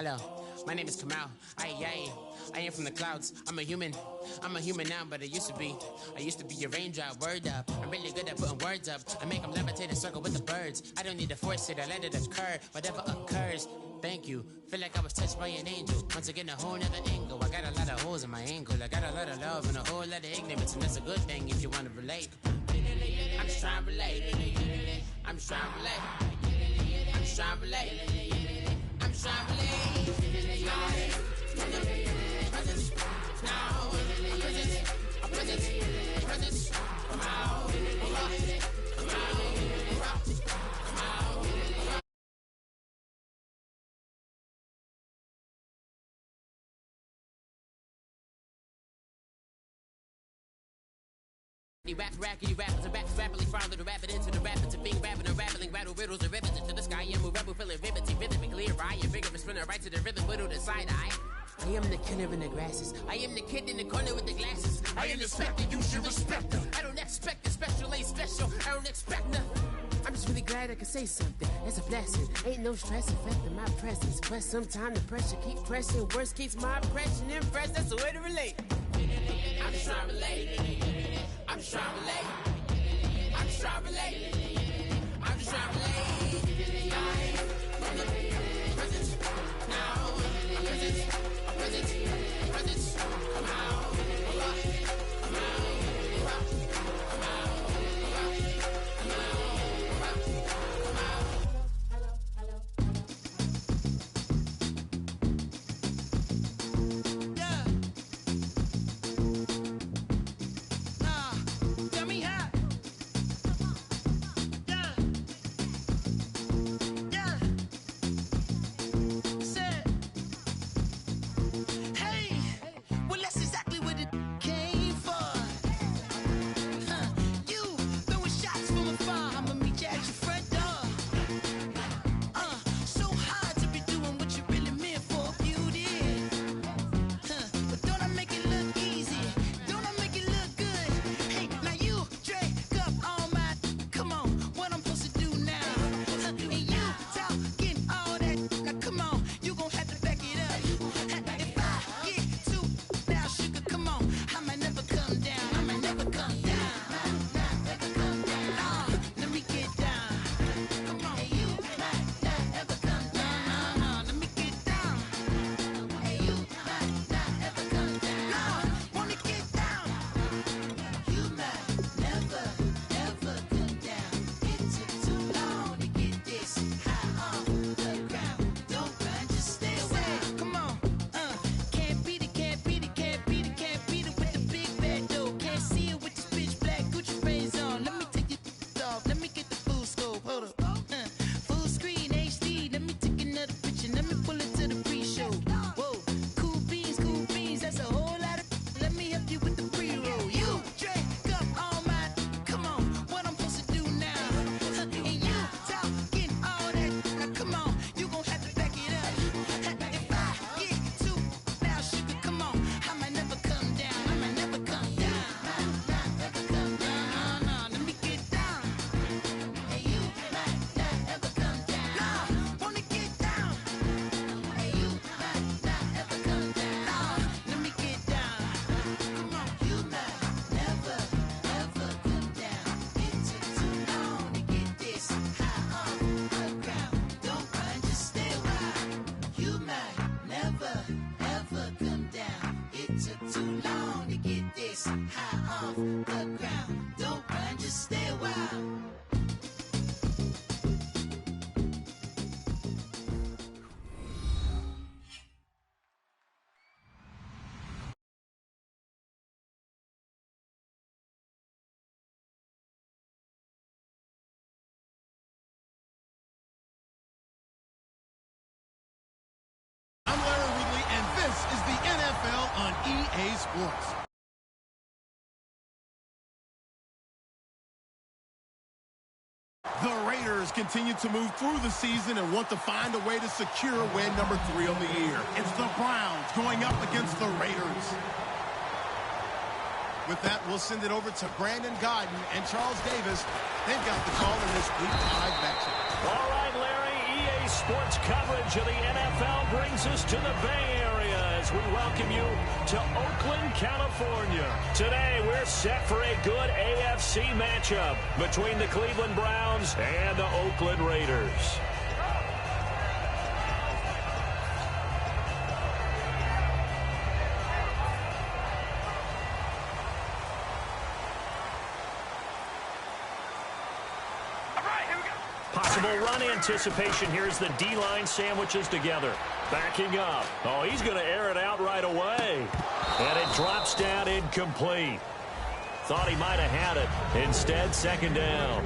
Hello, my name is Kamal. I am from the clouds. I'm a human now, but I used to be a raindrop. Word up, I'm really good at putting words up. I make them levitate and circle with the birds. I don't need to force it, I let it occur. Whatever occurs, thank you. Feel like I was touched by an angel. Once again, a whole nother angle. I got a lot of holes in my angle. I got a lot of love and a whole lot of ignorance, and that's a good thing if you want to relate. I'm just trying to relate. I'm just trying to relate. I'm just trying to relate. I'm just trying to relate. Presence, now, presence, come out, come out. Rackety rappers and raps rapidly follow the rapid into the rapids of being rapping and rattling rattle riddles and rivets into the sky. I'm a rebel feeling riveting, rhythm and clear eye and vigorous spinner right to the rhythm, widow to side eye. I am the killer in the grasses. I am the kid in the corner with the glasses. I am the spectre, you should respect them. I don't expect the special, ain't special. I don't expect nothing. I'm just really glad I can say something. It's a blessing. Ain't no stress affecting my presence. But sometimes the pressure keep pressing. Worst keeps my impression impressed. That's the way to relate. I'm just trying to relate. I'm just trying to relate. I'm just trying to relate. I'm just trying to relate. Presence, now, presence, come out, come out, come out, come out. Is the NFL on EA Sports. The Raiders continue to move through the season and want to find a way to secure win number 3 on the year. It's the Browns going up against the Raiders. With that, we'll send it over to Brandon Godden and Charles Davis. They've got the call in this Week 5 matchup. All right, Larry, EA sports coverage of the NFL brings us to the Bay Area as we welcome you to Oakland, California. Today, we're set for a good AFC matchup between the Cleveland Browns and the Oakland Raiders. Possible run anticipation here as the D-line sandwiches together. Backing up. Oh, he's going to air it out right away. And it drops down incomplete. Thought he might have had it. Instead, second down.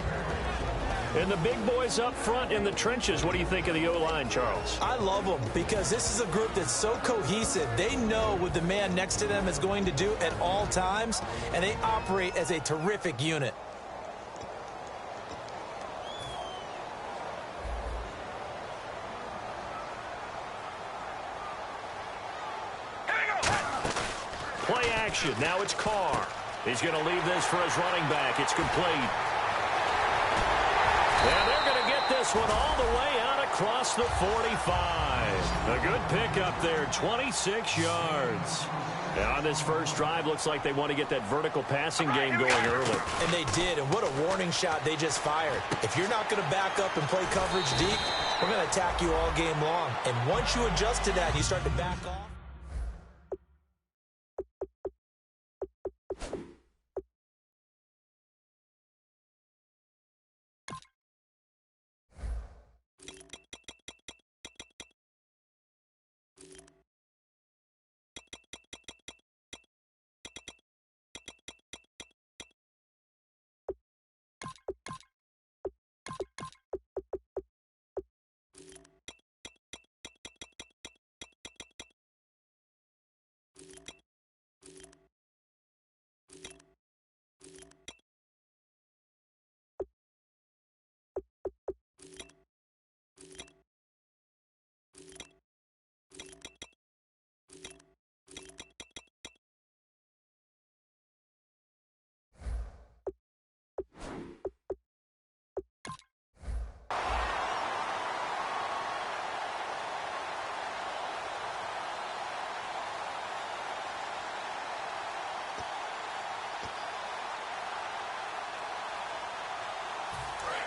And the big boys up front in the trenches, what do you think of the O-line, Charles? I love them because this is a group that's so cohesive. They know what the man next to them is going to do at all times, and they operate as a terrific unit. Play action. Now it's Carr. He's going to leave this for his running back. It's complete. And they're going to get this one all the way out across the 45. A good pickup there, 26 yards. And on this first drive, looks like they want to get that vertical passing game going early. And they did, and what a warning shot they just fired. If you're not going to back up and play coverage deep, we're going to attack you all game long. And once you adjust to that and you start to back off,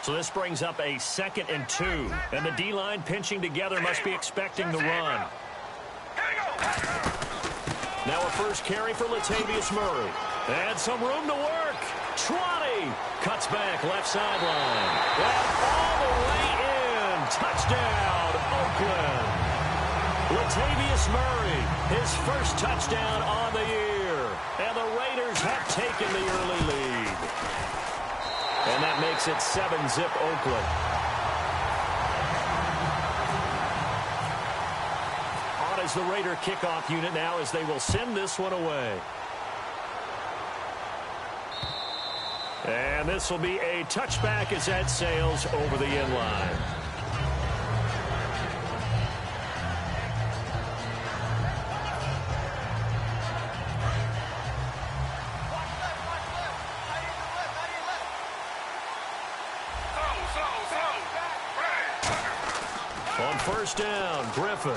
so this brings up a 2nd and 2. And the D-line pinching together must be expecting the run. Now a first carry for Latavius Murray. And some room to work. 20. Cuts back left sideline. And all the way in. Touchdown, Oakland. Latavius Murray, his first touchdown on the year. And the Raiders have taken the early lead. And that makes it 7-zip Oakland. On is the Raider kickoff unit now as they will send this one away. And this will be a touchback as that sails over the end line. On first down, Griffin.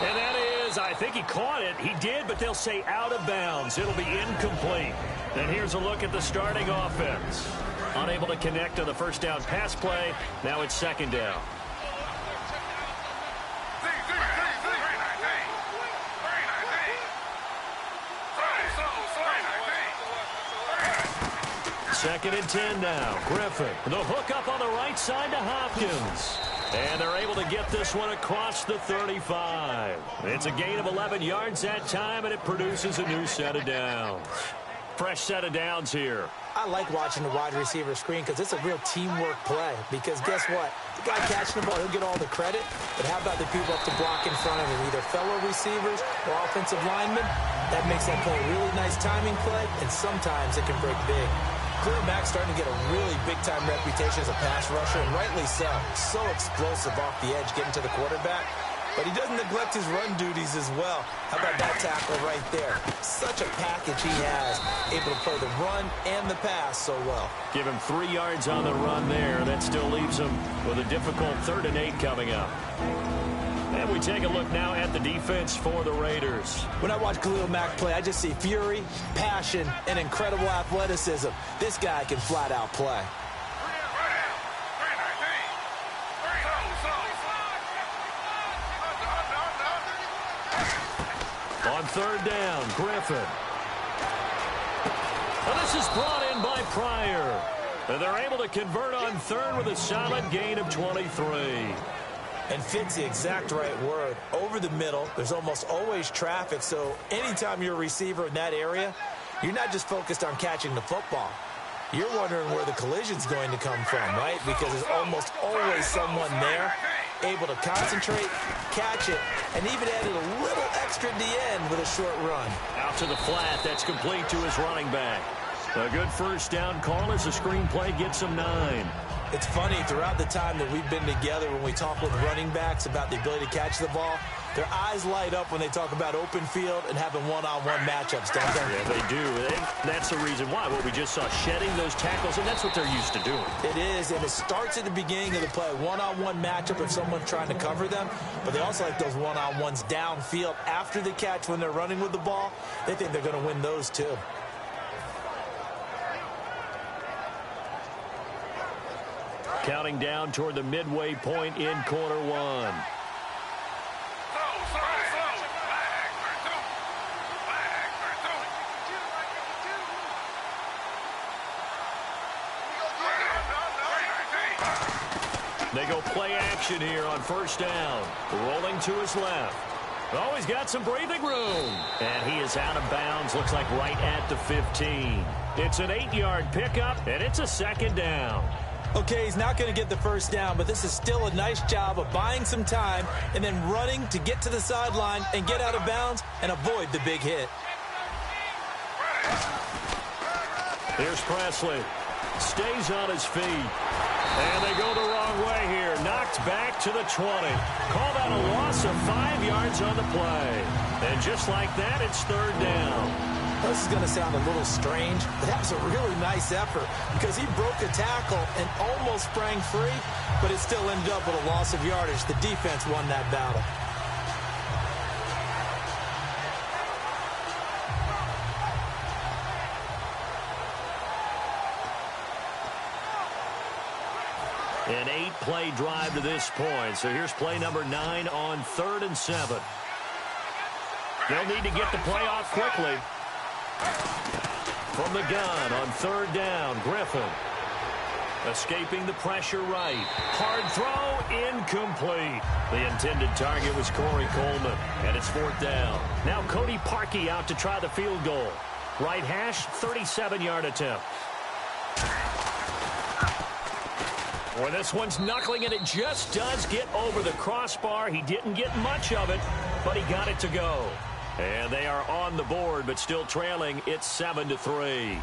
And that is, I think he caught it. He did, but they'll say out of bounds. It'll be incomplete. And here's a look at the starting offense. Unable to connect on the first down pass play. Now it's second down. Second and 10 now. Griffin. The hook up on the right side to Hopkins. And they're able to get this one across the 35. It's a gain of 11 yards that time, and it produces a new set of downs. Fresh set of downs here. I like watching the wide receiver screen because it's a real teamwork play. Because guess what? The guy catching the ball, he'll get all the credit. But how about the people up to block in front of him? Either fellow receivers or offensive linemen. That makes that play a really nice timing play, and sometimes it can break big. Khalil Mack's starting to get a really big-time reputation as a pass rusher, and rightly so. So explosive off the edge, getting to the quarterback. but he doesn't neglect his run duties as well. How about that tackle right there? Such a package he has, able to play the run and the pass so well. Give him 3 yards on the run there. That still leaves him with a difficult 3rd and 8 coming up. And we take a look now at the defense for the Raiders. When I watch Khalil Mack play, I just see fury, passion, and incredible athleticism. This guy can flat out play. On 3rd down, Griffin. And this is brought in by Pryor. And they're able to convert on 3rd with a solid gain of 23. And fit's the exact right word. Over the middle, there's almost always traffic, so anytime you're a receiver in that area, you're not just focused on catching the football. You're wondering where the collision's going to come from, right? Because there's almost always someone there able to concentrate, catch it, and even added a little extra at the end with a short run. Out to the flat. That's complete to his running back. A good 1st down call as the screen play gets him 9. It's funny, throughout the time that we've been together, when we talk with running backs about the ability to catch the ball, their eyes light up when they talk about open field and having one-on-one matchups, don't they? Yeah, they do. That's the reason why. What we just saw, shedding those tackles, and that's what they're used to doing. It is, and it starts at the beginning of the play, one-on-one matchup if someone's trying to cover them, but they also like those one-on-ones downfield after the catch when they're running with the ball. They think they're going to win those too. Counting down toward the midway point in quarter 1. They go play action here on 1st down. Rolling to his left. Oh, he's got some breathing room. And he is out of bounds. Looks like right at the 15. It's an 8-yard pickup, and it's a 2nd down. Okay, he's not going to get the 1st down, but this is still a nice job of buying some time and then running to get to the sideline and get out of bounds and avoid the big hit. Here's Presley. Stays on his feet. And they go the wrong way here. Knocked back to the 20. Call that a loss of 5 yards on the play. And just like that, it's 3rd down. This is going to sound a little strange, but that was a really nice effort because he broke a tackle and almost sprang free, but it still ended up with a loss of yardage. The defense won that battle. An 8-play drive to this point. So here's play number 9 on 3rd and 7. They'll need to get the play off quickly. From the gun on 3rd down, Griffin. Escaping the pressure right. Hard throw, incomplete. The intended target was Corey Coleman, and it's 4th down. Now Cody Parkey out to try the field goal. Right hash, 37-yard attempt. Well, this one's knuckling, and it just does get over the crossbar. He didn't get much of it, but he got it to go. And they are on the board, but still trailing. It's 7-3.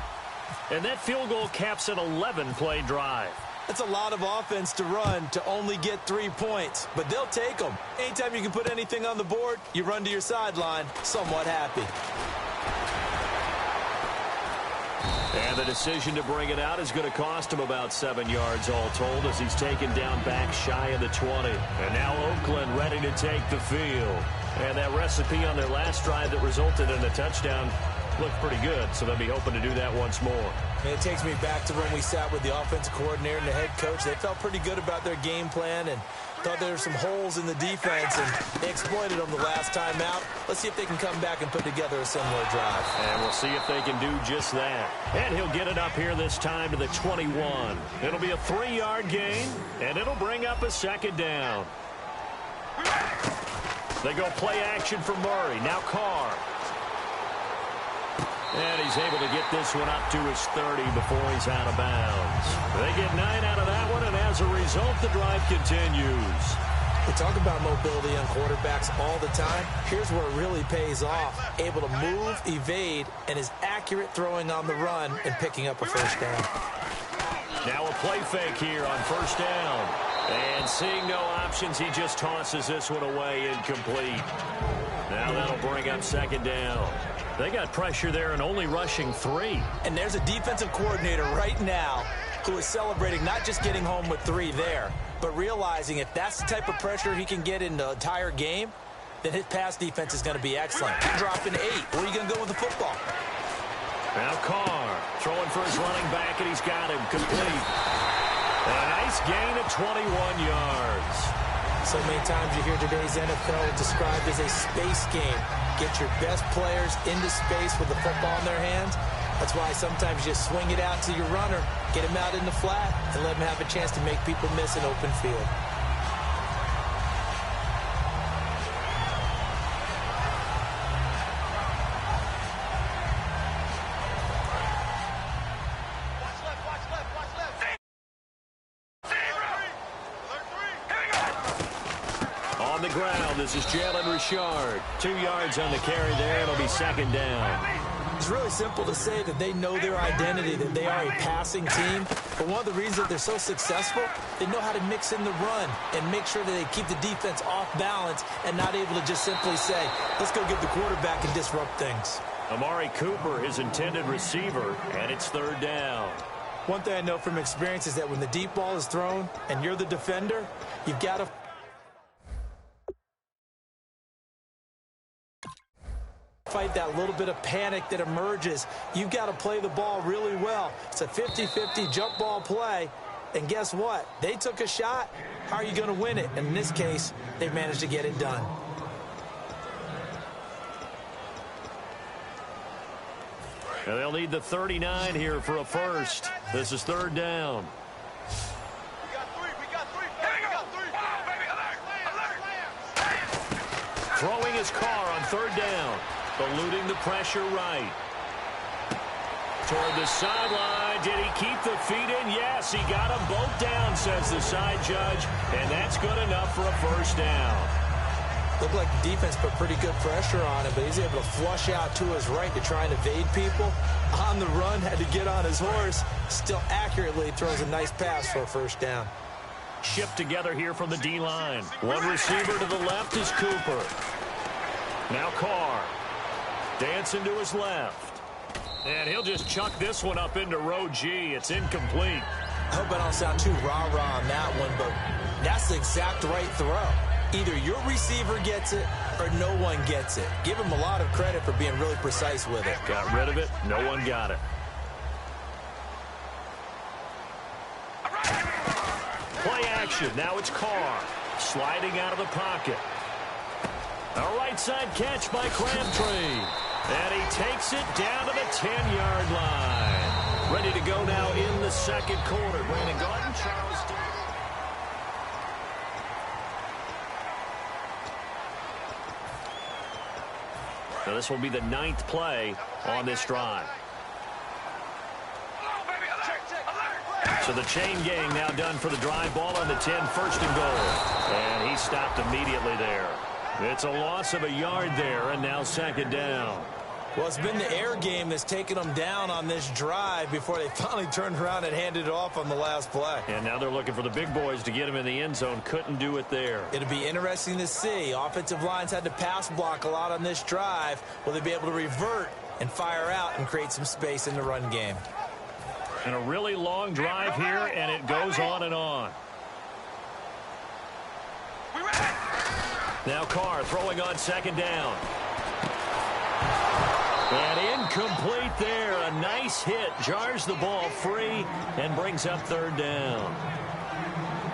And that field goal caps an 11-play drive. That's a lot of offense to run to only get 3 points, but they'll take them. Anytime you can put anything on the board, you run to your sideline somewhat happy. And the decision to bring it out is going to cost him about 7 yards all told as he's taken down back shy of the 20. And now Oakland ready to take the field. And that recipe on their last drive that resulted in a touchdown looked pretty good, so they'll be hoping to do that once more. And it takes me back to when we sat with the offensive coordinator and the head coach. They felt pretty good about their game plan and thought there were some holes in the defense, and they exploited them the last time out. Let's see if they can come back and put together a similar drive. And we'll see if they can do just that. And he'll get it up here this time to the 21. It'll be a 3-yard gain, and it'll bring up a 2nd down. They go play action for Murray. Now Carr. And he's able to get this one up to his 30 before he's out of bounds. They get 9 out of that one, and as a result, the drive continues. We talk about mobility on quarterbacks all the time. Here's where it really pays off. Able to move, evade, and is accurate throwing on the run and picking up a 1st down. Now a play fake here on 1st down. And seeing no options, he just tosses this one away incomplete. Now that'll bring up second down. They got pressure there and only rushing 3. And there's a defensive coordinator right now who is celebrating not just getting home with 3 there, but realizing if that's the type of pressure he can get in the entire game, then his pass defense is going to be excellent. Dropping 8. Where are you going to go with the football? Now Carr throwing for his running back, and he's got him complete. And a nice gain of 21 yards. So many times you hear today's NFL described as a space game. Get your best players into space with the football in their hands. That's why sometimes you just swing it out to your runner, get him out in the flat, and let him have a chance to make people miss an open field. On the ground, this is Jalen Richard. 2 yards on the carry there. It'll be second down. It's really simple to say that they know their identity, that they are a passing team. But one of the reasons that they're so successful, they know how to mix in the run and make sure that they keep the defense off balance and not able to just simply say, let's go get the quarterback and disrupt things. Amari Cooper, his intended receiver, and it's third down. One thing I know from experience is that when the deep ball is thrown and you're the defender, you've got to fight that little bit of panic that emerges. You've got to play the ball really well. It's a 50-50 jump ball play. And guess what? They took a shot. How are you going to win it? And in this case, they managed to get it done. And they'll need the 39 here for a first. This is third down. Throwing his car on third down. Eluding the pressure right. Toward the sideline. Did he keep the feet in? Yes, he got them both down, says the side judge. And that's good enough for a first down. Looked like the defense put pretty good pressure on him, but he's able to flush out to his right to try and evade people. On the run, had to get on his horse. Still accurately throws a nice pass for a first down. Shipped together here from the D-line. One receiver to the left is Cooper. Now Carr. Dancing to his left. And he'll just chuck this one up into row G. It's incomplete. I hope I don't sound too rah-rah on that one, but that's the exact right throw. Either your receiver gets it or no one gets it. Give him a lot of credit for being really precise with it. Got rid of it. No one got it. Play action. Now it's Carr. Sliding out of the pocket. A right side catch by Crabtree. And he takes it down to the 10-yard line. Ready to go now in the second quarter. Brandon Gordon, Charles. So this will be the 9th play on this drive. So the chain gang now done for the drive. Ball on the 10, first and goal. And he stopped immediately there. It's a loss of a yard there, and now second down. Well, it's been the air game that's taken them down on this drive before they finally turned around and handed it off on the last play. And now they're looking for the big boys to get him in the end zone. Couldn't do it there. It'll be interesting to see. Offensive lines had to pass block a lot on this drive. Will they be able to revert and fire out and create some space in the run game? And a really long drive here, and it goes on and on. Now Carr throwing on second down. And incomplete there. A nice hit. Jars the ball free and brings up third down.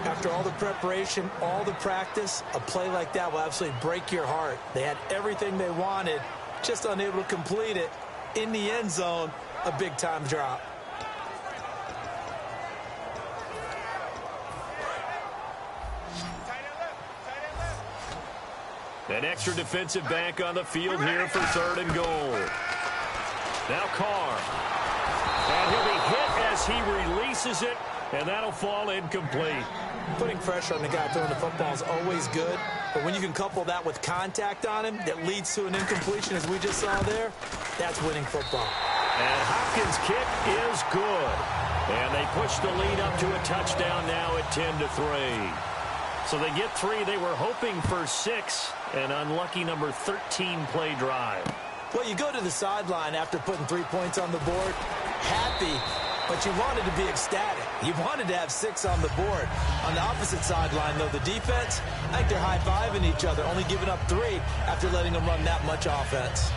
After all the preparation, all the practice, a play like that will absolutely break your heart. They had everything they wanted, just unable to complete it. In the end zone, a big-time drop. An extra defensive back on the field here for third and goal. Now Carr. And he'll be hit as he releases it, and that'll fall incomplete. Putting pressure on the guy throwing the football is always good, but when you can couple that with contact on him that leads to an incompletion, as we just saw there, that's winning football. And Hopkins' kick is good. And they push the lead up to a touchdown now at 10-3. So they get 3. They were hoping for 6. An unlucky number 13 play drive. Well, you go to the sideline after putting 3 points on the board, happy, but you wanted to be ecstatic. You wanted to have 6 on the board. On the opposite sideline, though, the defense, I think they're high-fiving each other, only giving up 3 after letting them run that much offense.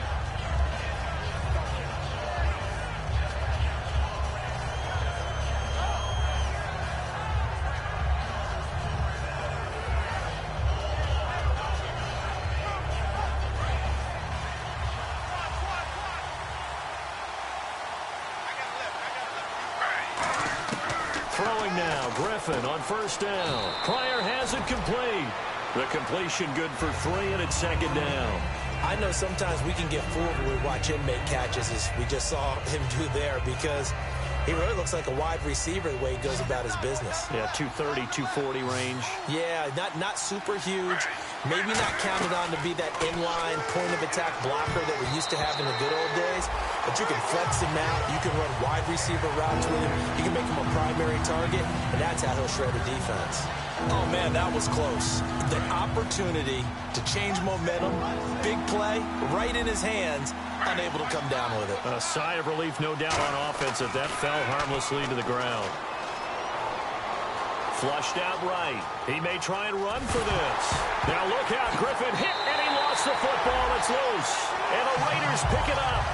Griffin on first down. Pryor has it complete. The completion good for 3, and it's second down. I know sometimes we can get fooled when we watch him make catches, as we just saw him do there, because he really looks like a wide receiver the way he goes about his business. Yeah, 230, 240 range. Yeah, not super huge. Maybe not counted on to be that inline point-of-attack blocker that we used to have in the good old days. But you can flex him out. You can run wide receiver routes with him. You can make him a primary target, and that's how he'll shred a defense. Oh, man, that was close. The opportunity to change momentum, big play, right in his hands, unable to come down with it. A sigh of relief, no doubt, on offense as that fell harmlessly to the ground. Flushed out right. He may try and run for this. Now look out. Griffin hit, and he lost the football. It's loose. And the Raiders pick it up.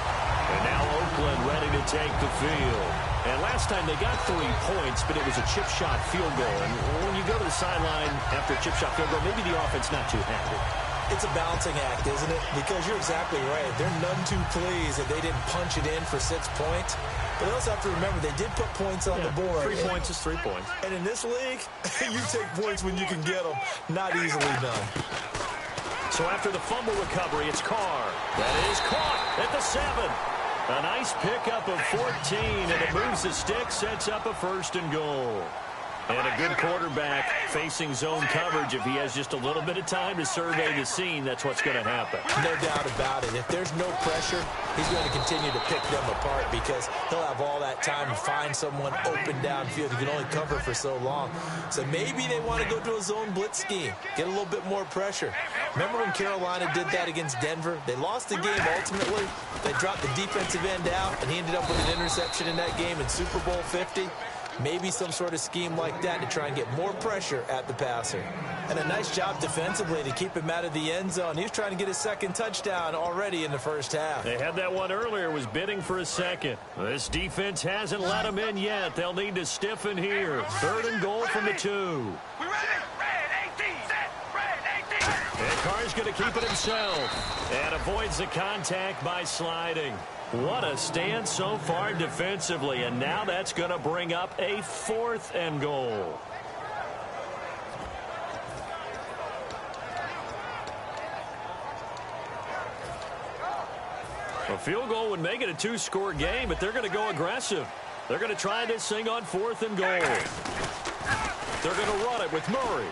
And now Oakland ready to take the field. And last time they got 3 points, but it was a chip shot field goal. And when you go to the sideline after a chip shot field goal, maybe the offense not too happy. It's a balancing act, isn't it? Because you're exactly right. They're none too pleased that they didn't punch it in for 6 points. But they also have to remember they did put points on the board. 3 points is 3 points. And in this league, you take points when you can get them. Not easily done. So after the fumble recovery, it's Carr. That is caught at the 7. A nice pickup of 14, and it moves the stick, sets up a first and goal. And a good quarterback facing zone coverage. If he has just a little bit of time to survey the scene, that's what's going to happen. No doubt about it. If there's no pressure, he's going to continue to pick them apart because he'll have all that time to find someone open downfield. He can only cover for so long. So maybe they want to go to a zone blitz scheme, get a little bit more pressure. Remember when Carolina did that against Denver? They lost the game ultimately. They dropped the defensive end out, and he ended up with an interception in that game in Super Bowl 50. Maybe some sort of scheme like that to try and get more pressure at the passer. And a nice job defensively to keep him out of the end zone. He was trying to get his second touchdown already in the first half. They had that one earlier, was bidding for a second. This defense hasn't let him in yet. They'll need to stiffen here. 3rd and goal from the 2. We ready? Red 18, set. Red 18. And Carr's going to keep it himself and avoids the contact by sliding. What a stand so far defensively, and now that's going to bring up a 4th and goal. A field goal would make it a 2-score game, but they're going to go aggressive. They're going to try this thing on 4th and goal. They're going to run it with Murray.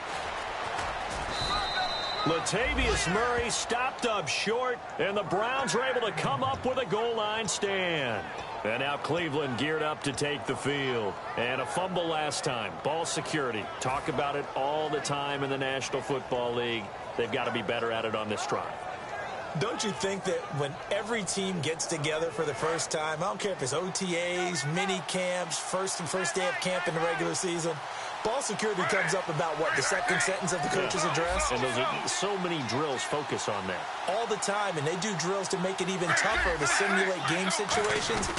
Latavius Murray stopped up short, and the Browns are able to come up with a goal line stand. And now Cleveland geared up to take the field. And a fumble last time. Ball security. Talk about it all the time in the National Football League. They've got to be better at it on this drive. Don't you think that when every team gets together for the first time, I don't care if it's OTAs, mini camps, first day of camp in the regular season, ball security comes up about, what, the second sentence of the coach's address? And those are so many drills focus on that. All the time, and they do drills to make it even tougher to simulate game situations.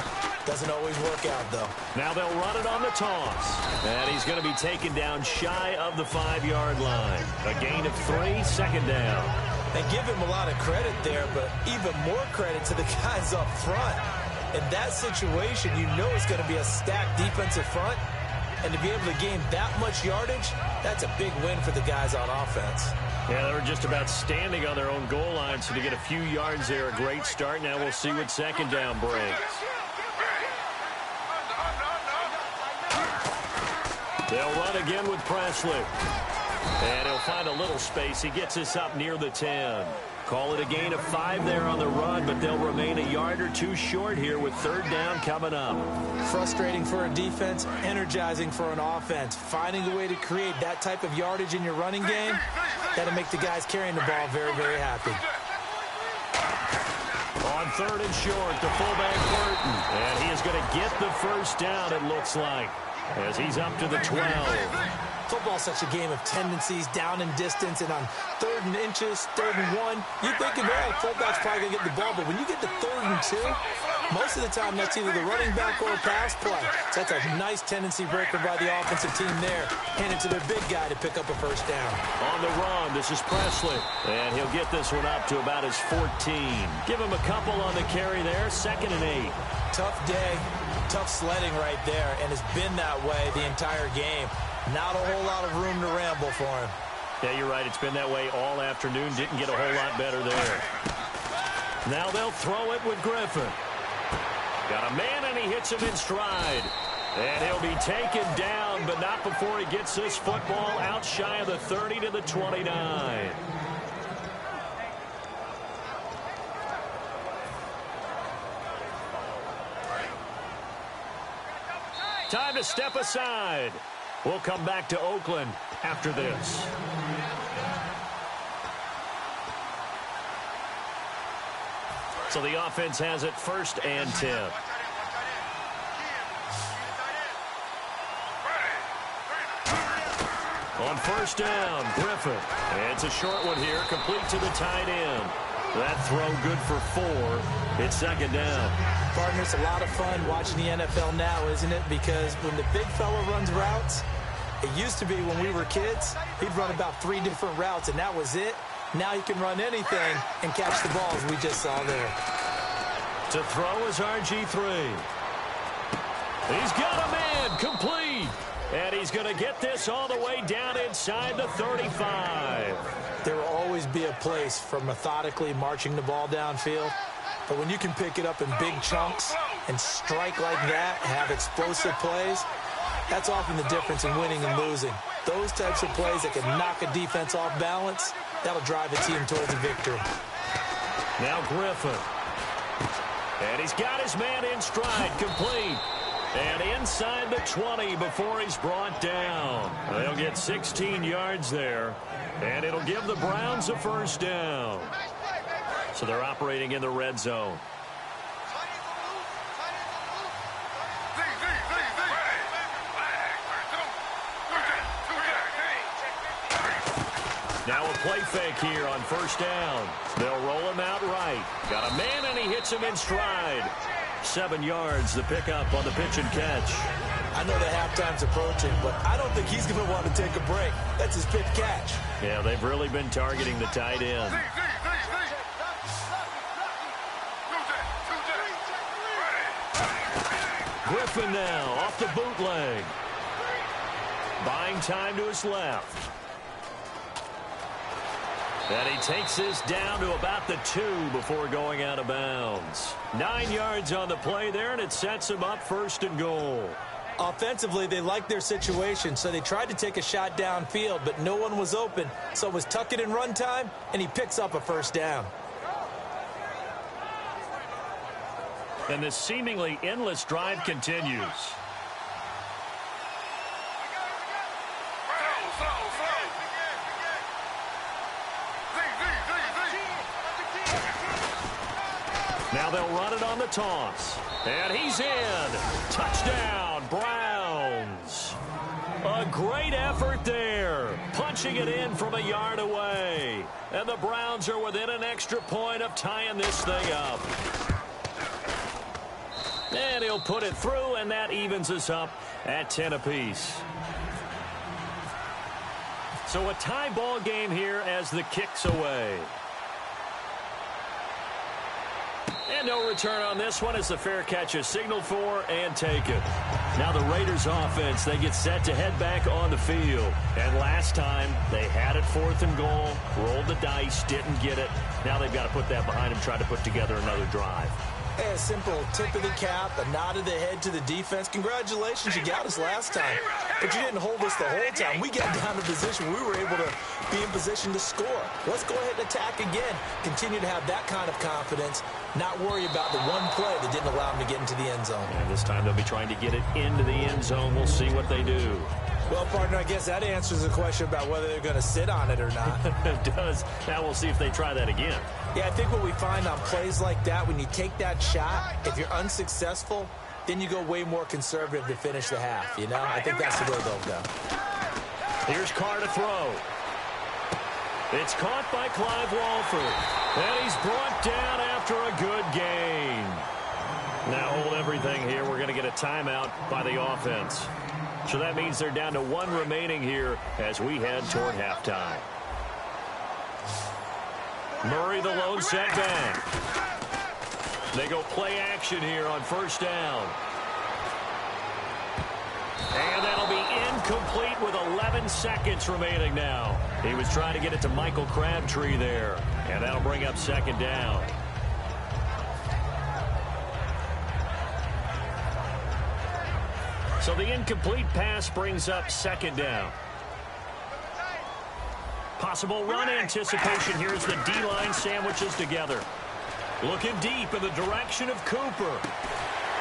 Doesn't always work out, though. Now they'll run it on the toss. And he's going to be taken down shy of the 5-yard line. A gain of 3, second down. They give him a lot of credit there, but even more credit to the guys up front. In that situation, you know it's going to be a stacked defensive front. And to be able to gain that much yardage, that's a big win for the guys on offense. Yeah, they were just about standing on their own goal line, so to get a few yards there, a great start. Now we'll see what second down brings. They'll run again with Presley. And he'll find a little space. He gets us up near the 10. Call it a gain of 5 there on the run, but they'll remain a yard or 2 short here with 3rd down coming up. Frustrating for a defense, energizing for an offense. Finding a way to create that type of yardage in your running game, that'll make the guys carrying the ball very, very happy. On 3rd and short, the fullback Burton. And he is going to get the 1st down, it looks like, as he's up to the 12. Football's such a game of tendencies, down and distance, and on 3rd and inches, 3rd and 1, you're thinking, well, fullback's probably going to get the ball, but when you get to 3rd and 2, most of the time that's either the running back or a pass play. So that's a nice tendency breaker by the offensive team there. Hand it to their big guy to pick up a 1st down. On the run, this is Presley, and he'll get this one up to about his 14. Give him a couple on the carry there, 2nd and 8. Tough day, tough sledding right there, and it's been that way the entire game. Not a whole lot of room to ramble for him. Yeah, you're right. It's been that way all afternoon. Didn't get a whole lot better there. Now they'll throw it with Griffin. Got a man, and he hits him in stride. And he'll be taken down, but not before he gets this football out shy of the 30 to the 29. Time to step aside. We'll come back to Oakland after this. So the offense has it 1st and 10. On 1st down, Griffin. It's a short one here, complete to the tight end. That throw good for 4. It's 2nd down. Partner, it's a lot of fun watching the NFL now, isn't it? Because when the big fella runs routes, it used to be when we were kids, he'd run about 3 different routes, and that was it. Now he can run anything and catch the balls we just saw there. To throw is RG3. He's got a man, complete. And he's going to get this all the way down inside the 35. There will always be a place for methodically marching the ball downfield. But when you can pick it up in big chunks and strike like that, have explosive plays, that's often the difference in winning and losing. Those types of plays that can knock a defense off balance, that'll drive a team towards a victory. Now Griffin. And he's got his man in stride, complete. And inside the 20 before he's brought down. They'll get 16 yards there. And it'll give the Browns a 1st down. So they're operating in the red zone. Now a play fake here on 1st down. They'll roll him out right. Got a man, and he hits him in stride. 7 yards, the pickup on the pitch and catch. I know the halftime's approaching, but I don't think he's going to want to take a break. That's his 5th catch. Yeah, they've really been targeting the tight end. Griffin now off the bootleg. Buying time to his left. And he takes this down to about the 2 before going out of bounds. 9 yards on the play there, and it sets him up 1st and goal. Offensively, they liked their situation, so they tried to take a shot downfield, but no one was open. So it was tuck it in run time, and he picks up a 1st down. And this seemingly endless drive continues. Now they'll run it on the toss. And he's in. Touchdown, Browns. A great effort there. Punching it in from a yard away. And the Browns are within an extra point of tying this thing up. And he'll put it through, and that evens us up at 10 apiece. So a tie ball game here as the kick's away. And no return on this one as the fair catch is signaled for and taken. Now the Raiders offense, they get set to head back on the field. And last time, they had it 4th and goal, rolled the dice, didn't get it. Now they've got to put that behind them, try to put together another drive. Hey, a simple tip of the cap, a nod of the head to the defense. Congratulations, you got us last time. but you didn't hold us the whole time. We got down to position. We were able to be in position to score. Let's go ahead and attack again. Continue to have that kind of confidence, not worry about the one play that didn't allow them to get into the end zone. And this time they'll be trying to get it into the end zone. We'll see what they do. Well, partner, I guess that answers the question about whether they're going to sit on it or not. It does. Now we'll see if they try that again. Yeah, I think what we find on plays like that, when you take that shot, if you're unsuccessful, then you go way more conservative to finish the half, you know? I think that's the way they'll go. Here's Carr to throw. It's caught by Clive Walford. And he's brought down after a good gain. Now hold everything here. We're going to get a timeout by the offense. So that means they're down to one remaining here as we head toward halftime. Murray, the lone setback. They go play action here on first down. And that'll be incomplete with 11 seconds remaining now. He was trying to get it to Michael Crabtree there. And that'll bring up second down. So the incomplete pass brings up second down. Possible run anticipation here as the D-line sandwiches together. Looking deep in the direction of Cooper.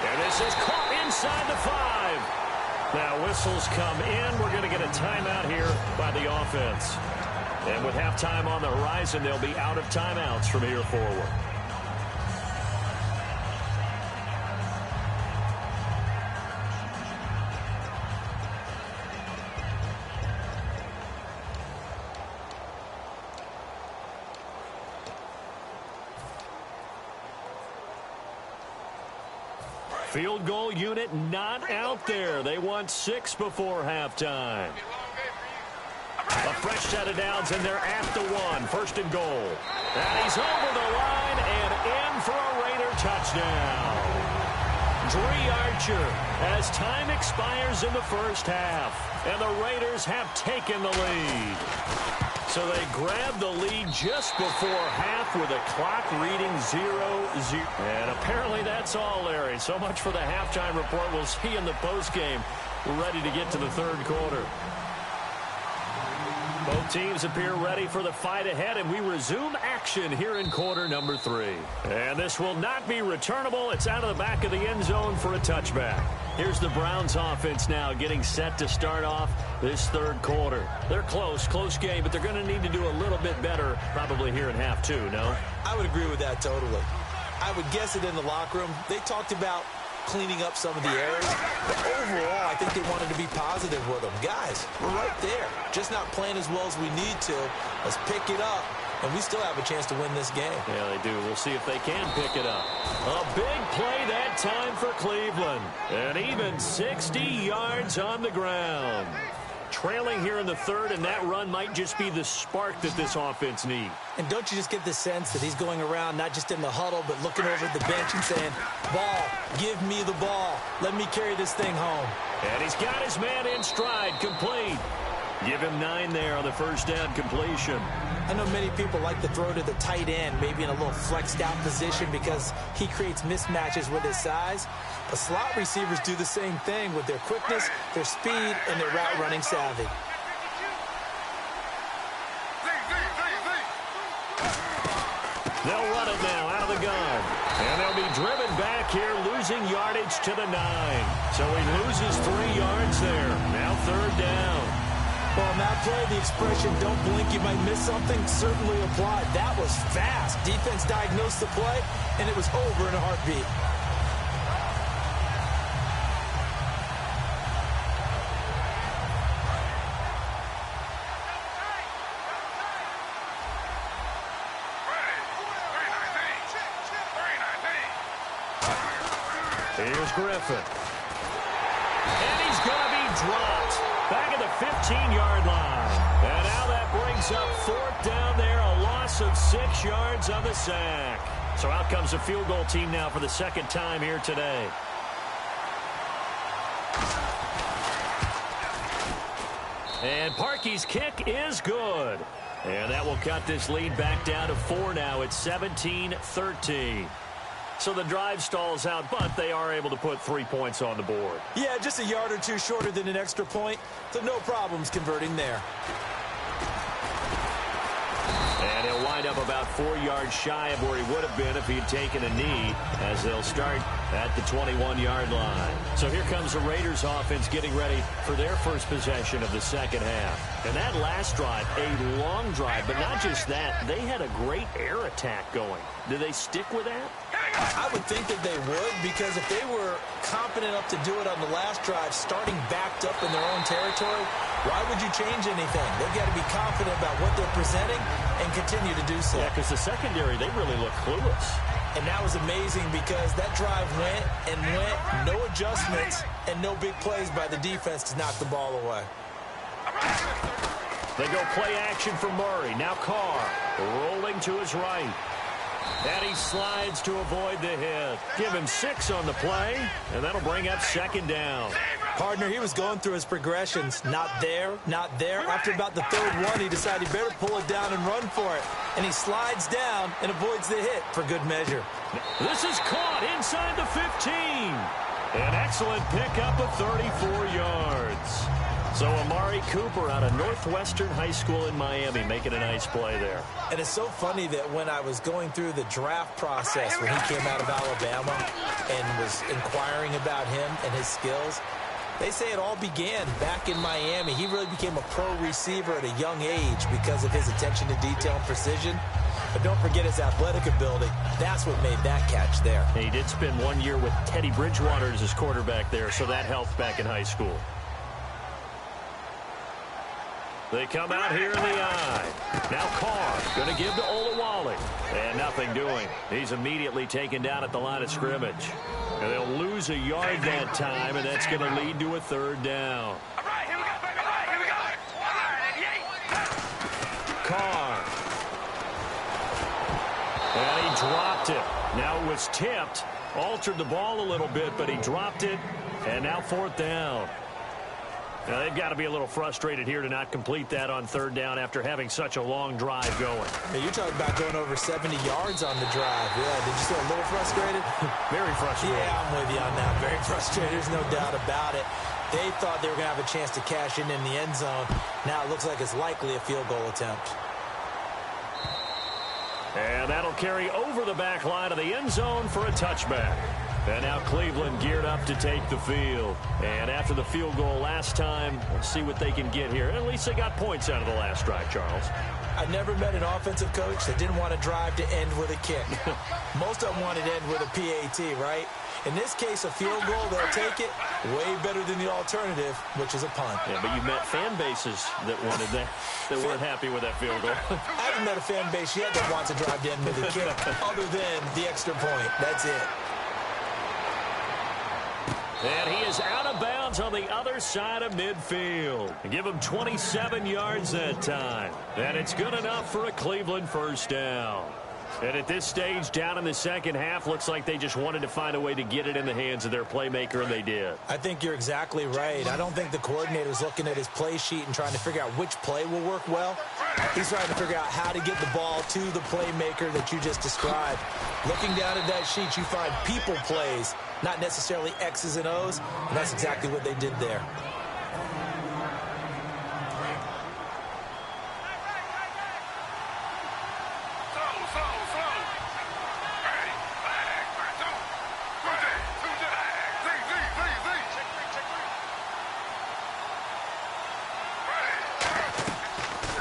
And this is caught inside the 5. Now whistles come in. We're going to get a timeout here by the offense. And with halftime on the horizon, they'll be out of timeouts from here forward. Field goal unit not out there. They want 6 before halftime. A fresh set of downs, and they're at the 1. First and goal. And he's over the line and in for a Raider touchdown. Dre Archer as time expires in the first half. And the Raiders have taken the lead. So they grab the lead just before half with a clock reading 0-0. And apparently that's all, Larry. So much for the halftime report. We'll see in the postgame. We're ready to get to the third quarter. Both teams appear ready for the fight ahead, and we resume action here in quarter number 3. And this will not be returnable. It's out of the back of the end zone for a touchback. Here's the Browns offense now getting set to start off this third quarter. They're close game, but they're going to need to do a little bit better probably here in half 2, no? I would agree with that totally. I would guess it in the locker room. They talked about cleaning up some of the errors, but overall, I think they wanted to be positive with them. Guys, we're right there. Just not playing as well as we need to. Let's pick it up, and we still have a chance to win this game. Yeah, they do. We'll see if they can pick it up. A big play that time for Cleveland. And even 60 yards on the ground. Trailing here in the third, and that run might just be the spark that this offense needs. And don't you just get the sense that he's going around not just in the huddle, but looking over at the bench and saying, ball, give me the ball. Let me carry this thing home. And he's got his man in stride, complete. Give him 9 there on the first down completion. I know many people like to throw to the tight end, maybe in a little flexed out position because he creates mismatches with his size. But slot receivers do the same thing with their quickness, their speed, and their route running savvy. They'll run it now out of the gun. And they'll be driven back here, losing yardage to the 9. So he loses 3 yards there. Now third down. Well, on that play, the expression, don't blink, you might miss something, certainly applied. That was fast. Defense diagnosed the play, and it was over in a heartbeat. Here's Griffin. And he's going to be dropped back at the 15-yard line. And now that brings up fourth down there, a loss of 6 yards on the sack. So out comes the field goal team now for the second time here today. And Parkey's kick is good. And that will cut this lead back down to 4 now. It's 17-13. So the drive stalls out, but they are able to put 3 points on the board. Yeah, just a yard or two shorter than an extra point, so no problems converting there. And he'll wind up about 4 yards shy of where he would have been if he'd taken a knee, as they'll start at the 21-yard line. So here comes the Raiders offense getting ready for their first possession of the second half. And that last drive, a long drive, but not just that, they had a great air attack going. Do they stick with that? I would think that they would, because if they were confident enough to do it on the last drive, starting backed up in their own territory, why would you change anything? They've got to be confident about what they're presenting and continue to do so. Yeah, because the secondary, they really look clueless. And that was amazing because that drive went and went, no adjustments, and no big plays by the defense to knock the ball away. They go play action for Murray. Now Carr rolling to his right. And he slides to avoid the hit. Give him 6 on the play, and that'll bring up second down. Partner, he was going through his progressions. Not there, not there. After about the third one, he decided he better pull it down and run for it. And he slides down and avoids the hit for good measure. This is caught inside the 15. An excellent pickup of 34 yards. So Amari Cooper out of Northwestern High School in Miami making a nice play there. And it's so funny that when I was going through the draft process when he came out of Alabama and was inquiring about him and his skills, they say it all began back in Miami. He really became a pro receiver at a young age because of his attention to detail and precision. But don't forget his athletic ability. That's what made that catch there. He did spend 1 year with Teddy Bridgewater as his quarterback there, so that helped back in high school. They come out here in the eye. Now Carr going to give to Olawale. And nothing doing. He's immediately taken down at the line of scrimmage. And they'll lose a yard that time, and that's going to lead to a third down. All right, here we go, baby. All right, here we go. All right, Carr. And he dropped it. Now it was tipped. Altered the ball a little bit, but he dropped it. And now fourth down. Now, they've got to be a little frustrated here to not complete that on third down after having such a long drive going. Hey, you're talking about going over 70 yards on the drive. Yeah, did you say a little frustrated? Very frustrated. Yeah, I'm with you on that. Very frustrated. There's no doubt about it. They thought they were going to have a chance to cash in the end zone. Now it looks like it's likely a field goal attempt. And that'll carry over the back line of the end zone for a touchback. And now Cleveland geared up to take the field. And after the field goal last time, let's see what they can get here. At least they got points out of the last drive, Charles. I never met an offensive coach that didn't want to drive to end with a kick. Most of them wanted to end with a PAT, right? In this case, a field goal, they'll take it way better than the alternative, which is a punt. Yeah, but you met fan bases that wanted that, that weren't happy with that field goal. I haven't met a fan base yet that wants to drive to end with a kick other than the extra point. That's it. And he is out of bounds on the other side of midfield. Give him 27 yards that time. And it's good enough for a Cleveland first down. And at this stage, down in the second half, looks like they just wanted to find a way to get it in the hands of their playmaker, and they did. I think you're exactly right. I don't think the coordinator's looking at his play sheet and trying to figure out which play will work well. He's trying to figure out how to get the ball to the playmaker that you just described. Looking down at that sheet, you find people plays, not necessarily X's and O's, and that's exactly what they did there.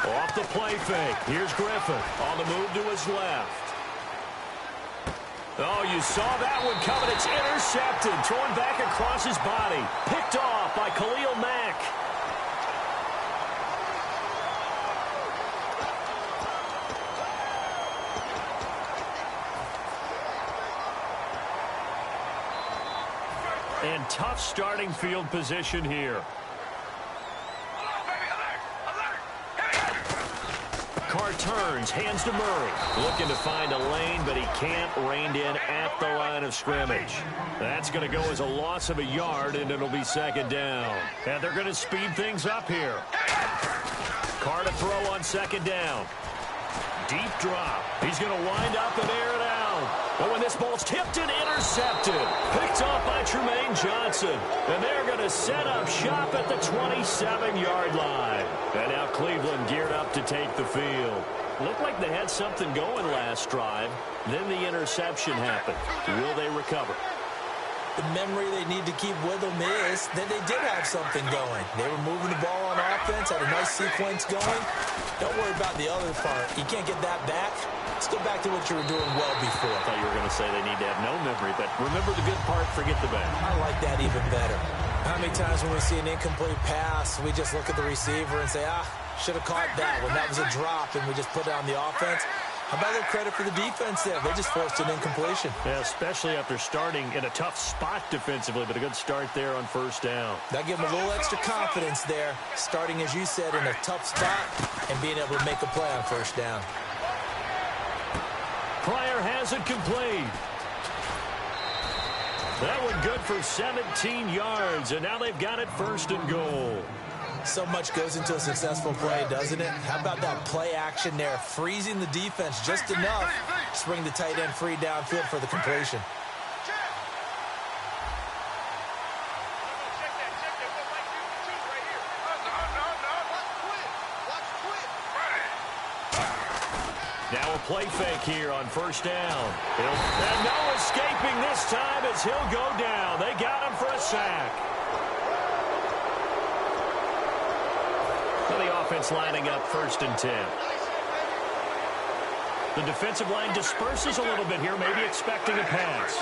Off the play fake. Here's Griffin on the move to his left. Oh, you saw that one coming. It's intercepted. Thrown back across his body. Picked off by Khalil Mack. And tough starting field position here. Carr turns, hands to Murray. Looking to find a lane, but he can't. Reined in at the line of scrimmage. That's going to go as a loss of a yard, and it'll be second down. And they're going to speed things up here. Carr to throw on second down. Deep drop. He's going to wind up and air it out. And when this ball's tipped and intercepted, picked off by Trumaine Johnson. And they're going to set up shop at the 27-yard line. And now Cleveland geared up to take the field. Looked like they had something going last drive. Then the interception happened. Will they recover? The memory they need to keep with them is that they did have something going. They were moving the ball on offense, had a nice sequence going. Don't worry about the other part. You can't get that back. Let's go back to what you were doing well before. I thought you were going to say they need to have no memory, but remember the good part, forget the bad. I like that even better. How many times when we see an incomplete pass, we just look at the receiver and say, should have caught that one. That was a drop, and we just put it on the offense. How about a little credit for the defense there? They just forced an incompletion. Yeah, especially after starting in a tough spot defensively, but a good start there on first down. That gave them a little extra confidence there, starting, as you said, in a tough spot and being able to make a play on first down. Pryor has it complete. That one good for 17 yards, and now they've got it first and goal. So much goes into a successful play, doesn't it? How about that play action there, freezing the defense just enough to bring the tight end free downfield for the completion. Now a play fake here on first down. And no escaping this time as he'll go down. They got him for a sack. The offense lining up first and 10. The defensive line disperses a little bit here, maybe expecting a pass.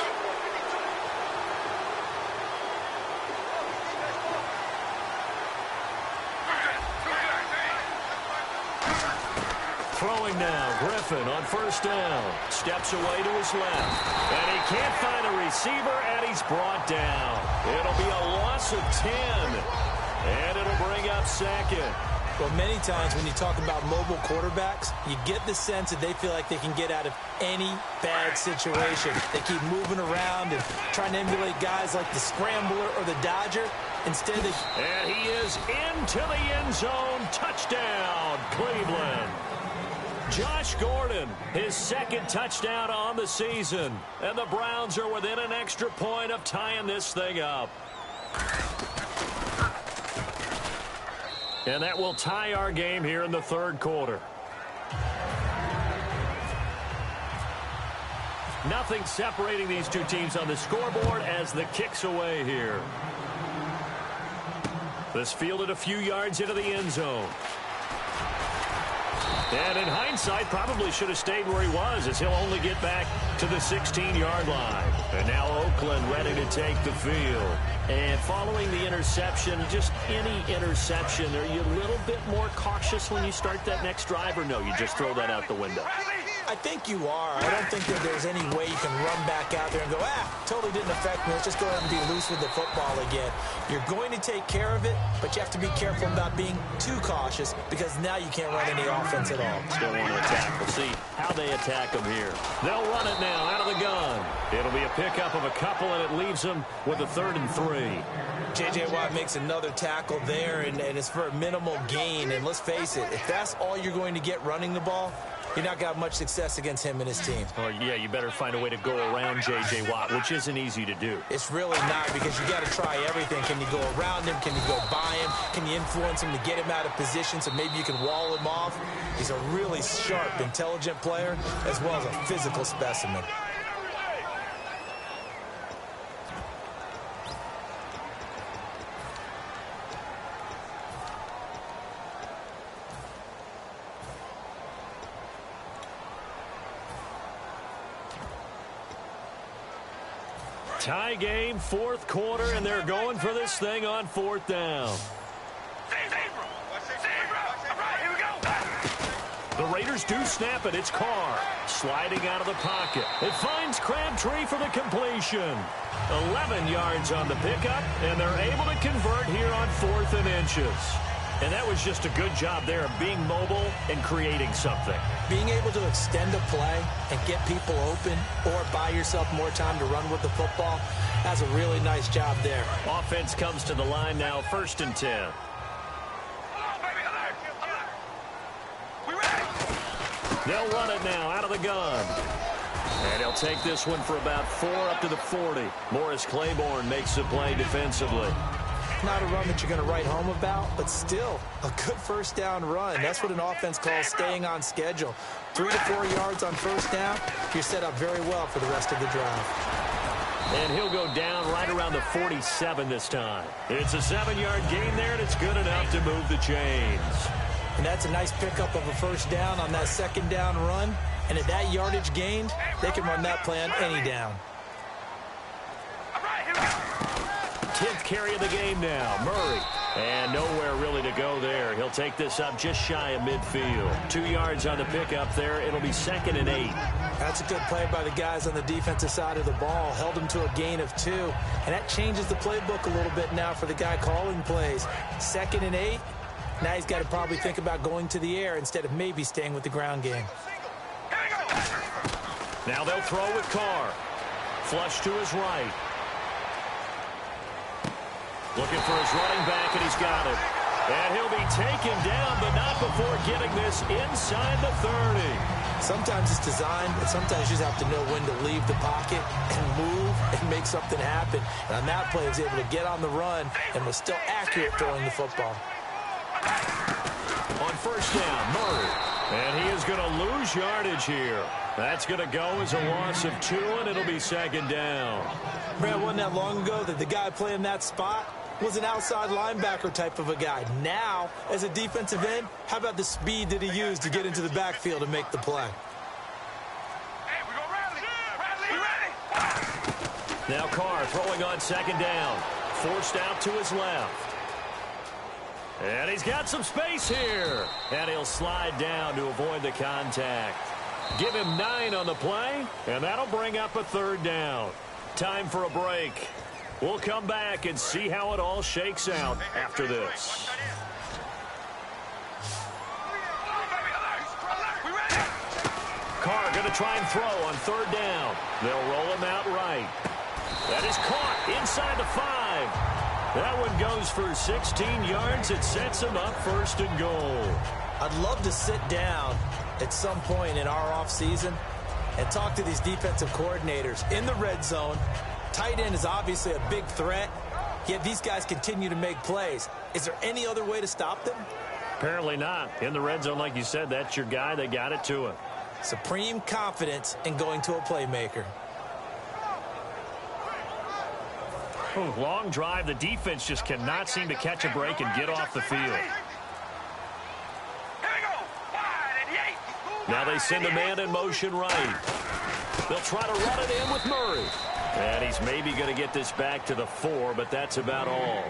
Throwing now, Griffin on first down. Steps away to his left. And he can't find a receiver, and he's brought down. It'll be a loss of 10. And it'll bring up second. Well, many times when you talk about mobile quarterbacks, you get the sense that they feel like they can get out of any bad situation. They keep moving around and trying to emulate guys like the Scrambler or the Dodger. Instead of... And he is into the end zone. Touchdown, Cleveland. Josh Gordon, his second touchdown on the season. And the Browns are within an extra point of tying this thing up. And that will tie our game here in the third quarter. Nothing separating these two teams on the scoreboard as the kick's away here. This fielded a few yards into the end zone. And in hindsight, probably should have stayed where he was, as he'll only get back to the 16-yard line. And now Oakland ready to take the field. And following the interception, just any interception, are you a little bit more cautious when you start that next drive, or no, you just throw that out the window? I think you are. I don't think that there's any way you can run back out there and go, totally didn't affect me. Let's just go ahead and be loose with the football again. You're going to take care of it, but you have to be careful about being too cautious because now you can't run any offense at all. Still want to attack. We'll see how they attack them here. They'll run it now out of the gun. It'll be a pickup of a couple, and it leaves them with a 3rd and 3. J.J. Watt makes another tackle there, and it's for a minimal gain. And let's face it, if that's all you're going to get running the ball, you're not got much success against him and his team. Oh, yeah, you better find a way to go around J.J. Watt, which isn't easy to do. It's really not, because you got to try everything. Can you go around him? Can you go by him? Can you influence him to get him out of position so maybe you can wall him off? He's a really sharp, intelligent player, as well as a physical specimen. Tie game, 4th quarter, and they're going for this thing on 4th down. The Raiders do snap it. It's Carr sliding out of the pocket. It finds Crabtree for the completion. 11 yards on the pickup, and they're able to convert here on 4th and inches. And that was just a good job there of being mobile and creating something. Being able to extend a play and get people open or buy yourself more time to run with the football, that's a really nice job there. Offense comes to the line now, 1st and 10. They'll run it now out of the gun. And he'll take this one for about 4 up to the 40. Morris Claiborne makes the play defensively. Not a run that you're going to write home about, but still a good first down run. That's what an offense calls staying on schedule. 3 to 4 yards on first down, you're set up very well for the rest of the drive. And he'll go down right around the 47 this time. It's a 7-yard gain there, and it's good enough to move the chains. And that's a nice pickup of a first down on that second down run. And at that yardage gained, they can run that play on any down. 10th carry of the game now. Murray. And nowhere really to go there. He'll take this up just shy of midfield. 2 yards on the pickup there. It'll be 2nd and 8. That's a good play by the guys on the defensive side of the ball. Held them to a gain of 2. And that changes the playbook a little bit now for the guy calling plays. 2nd and 8. Now he's got to probably think about going to the air instead of maybe staying with the ground game. Now they'll throw with Carr. Flush to his right. Looking for his running back, and he's got it. And he'll be taken down, but not before getting this inside the 30. Sometimes it's designed, but sometimes you just have to know when to leave the pocket and move and make something happen. And on that play, he was able to get on the run and was still accurate throwing the football. On first down, Murray. And he is going to lose yardage here. That's going to go as a loss of 2, and it'll be 2nd down. Brad, wasn't that long ago that the guy playing that spot was an outside linebacker type of a guy. Now, as a defensive end, how about the speed that he used to get into the backfield and make the play? Hey, we gonna rally. Now Carr throwing on 2nd down. Forced out to his left. And he's got some space here. And he'll slide down to avoid the contact. Give him 9 on the play, and that'll bring up a 3rd down. Time for a break. We'll come back and see how it all shakes out after this. Carr going to try and throw on 3rd down. They'll roll him out right. That is caught inside the 5. That one goes for 16 yards. It sets him up 1st and goal. I'd love to sit down at some point in our offseason and talk to these defensive coordinators in the red zone. Tight end is obviously a big threat, yet these guys continue to make plays. Is there any other way to stop them? Apparently not. In the red zone, like you said, that's your guy. They got it to him. Supreme confidence in going to a playmaker. Long drive. The defense just cannot seem to catch a break and get off the field. Now they send a man in motion right. They'll try to run it in with Murray. And he's maybe going to get this back to the 4, but that's about all.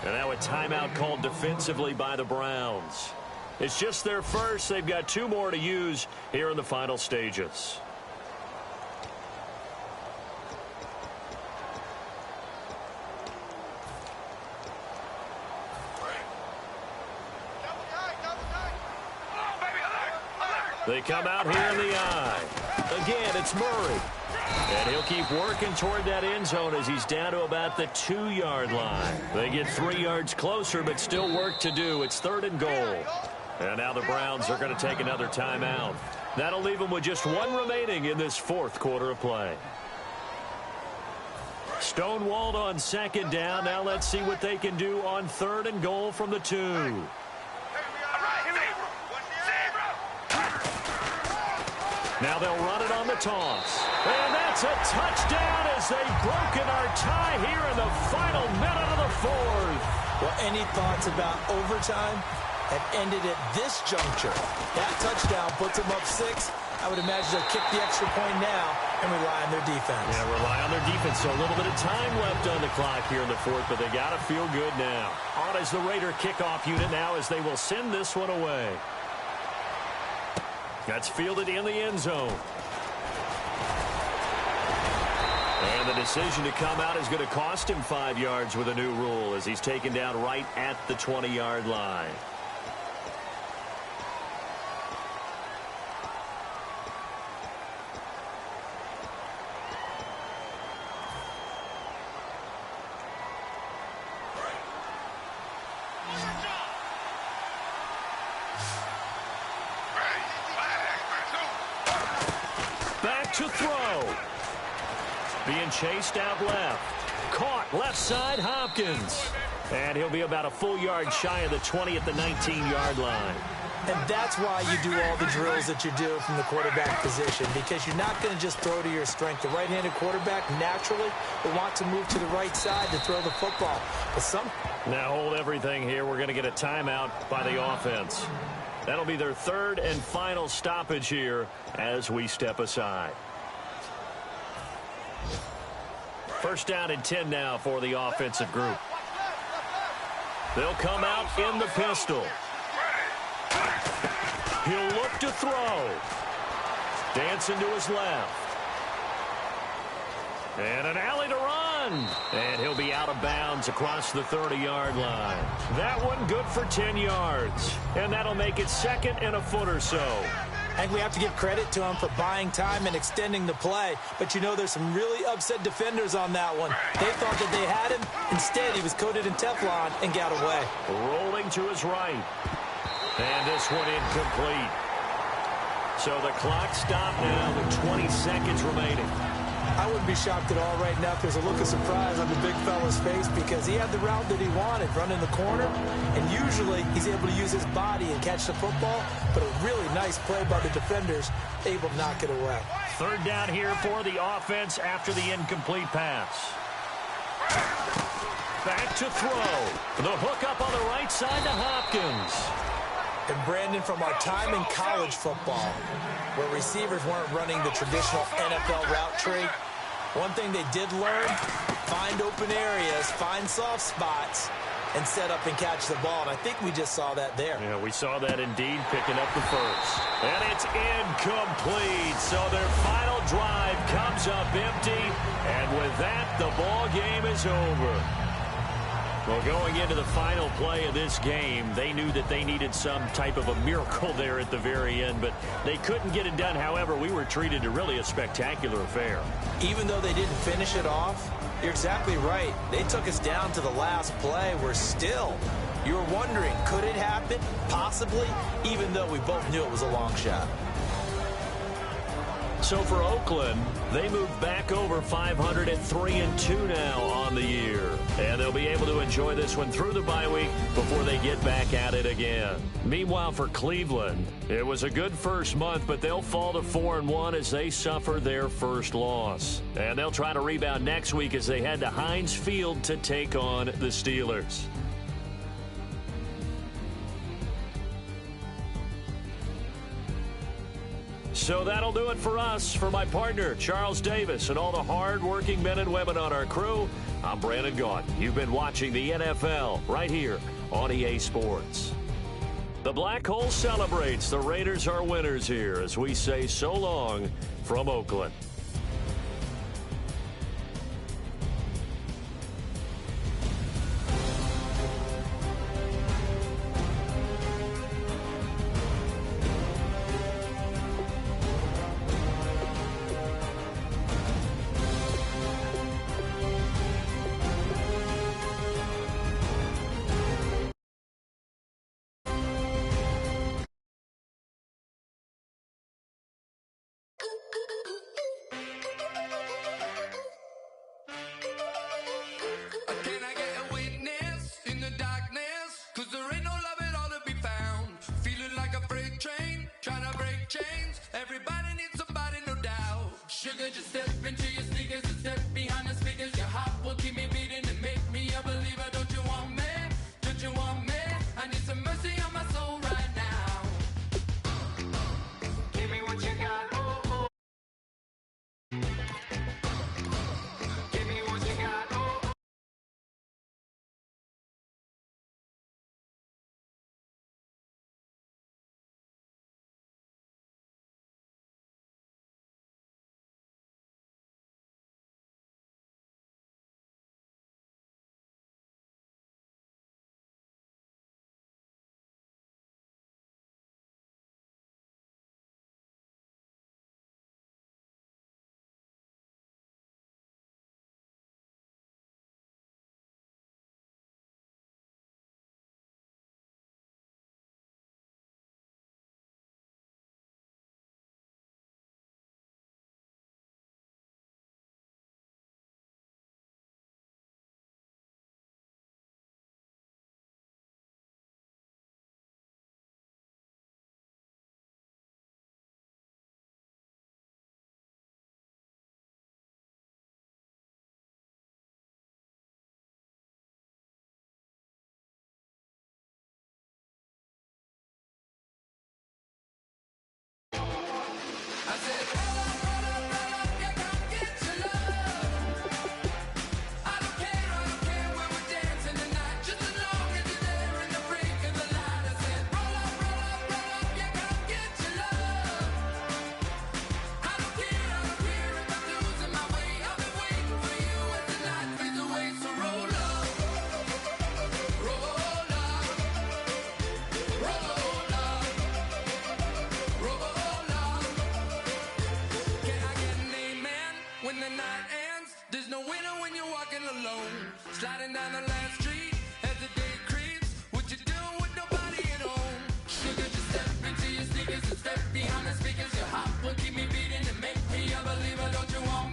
And now a timeout called defensively by the Browns. It's just their first. They've got 2 more to use here in the final stages. They come out here in the eye. Again, it's Murray. And he'll keep working toward that end zone as he's down to about the 2-yard line. They get 3 yards closer, but still work to do. It's 3rd and goal. And now the Browns are going to take another timeout. That'll leave them with just 1 remaining in this 4th quarter of play. Stonewalled on 2nd down. Now let's see what they can do on 3rd and goal from the 2. Now they'll run it on the toss. And that's a touchdown as they've broken our tie here in the final minute of the 4th. Well, any thoughts about overtime have ended at this juncture. That touchdown puts them up 6. I would imagine they'll kick the extra point now and rely on their defense. Yeah, rely on their defense. So a little bit of time left on the clock here in the 4th, but they got to feel good now. On is the Raider kickoff unit now as they will send this one away. That's fielded in the end zone. And the decision to come out is going to cost him 5 yards with a new rule as he's taken down right at the 20-yard line. to throw. Being chased out left. Caught left side, Hopkins. And he'll be about a full yard shy of the 20 at the 19-yard line. And that's why you do all the drills that you do from the quarterback position, because you're not going to just throw to your strength. The right-handed quarterback naturally will want to move to the right side to throw the football. But now hold everything here. We're going to get a timeout by the offense. That'll be their third and final stoppage here as we step aside. First down and 10 now for the offensive group. They'll come out in the pistol. He'll look to throw. Dancing to his left. And an alley to run. And he'll be out of bounds across the 30-yard line. That one good for 10 yards. And that'll make it second and a foot or so. And we have to give credit to him for buying time and extending the play. But, you know, there's some really upset defenders on that one. They thought that they had him. Instead, he was coated in Teflon and got away. Rolling to his right. And this one incomplete. So the clock stopped now with 20 seconds remaining. I wouldn't be shocked at all right now if there's a look of surprise on the big fella's face, because he had the route that he wanted, running the corner, and usually he's able to use his body and catch the football, but a really nice play by the defenders, able to knock it away. Third down here for the offense after the incomplete pass. Back to throw. The hook up on the right side to Hopkins. And Brandon, from our time in college football, where receivers weren't running the traditional NFL route tree, one thing they did learn, find open areas, find soft spots, and set up and catch the ball. And I think we just saw that there. Yeah, we saw that indeed, picking up the first. And it's incomplete. So their final drive comes up empty. And with that, the ball game is over. Well, going into the final play of this game, they knew that they needed some type of a miracle there at the very end, but they couldn't get it done. However, we were treated to really a spectacular affair. Even though they didn't finish it off, you're exactly right. They took us down to the last play. We're still, you were wondering, could it happen? Possibly, even though we both knew it was a long shot. So for Oakland, they move back over 500 at 3-2 now on the year. And they'll be able to enjoy this one through the bye week before they get back at it again. Meanwhile, for Cleveland, it was a good first month, but they'll fall to 4-1 as they suffer their first loss. And they'll try to rebound next week as they head to Heinz Field to take on the Steelers. So that'll do it for us. For my partner, Charles Davis, and all the hard-working men and women on our crew, I'm Brandon Gaudin. You've been watching the NFL right here on EA Sports. The Black Hole celebrates. The Raiders are winners here as we say so long from Oakland. Just step into your sneakers and step behind the speakers. Your heart will keep me beating and make me a believer. Don't you want me? Don't you want me? I need some mercy on my soul right now. Give me what you got. Oh, oh. When the night ends, there's no winner when you're walking alone. Sliding down the last street as the day creeps. What you doing with nobody at home? Sugar, just step into your sneakers and step behind the speakers. Your heart will keep me beating and make me a believer. Don't you want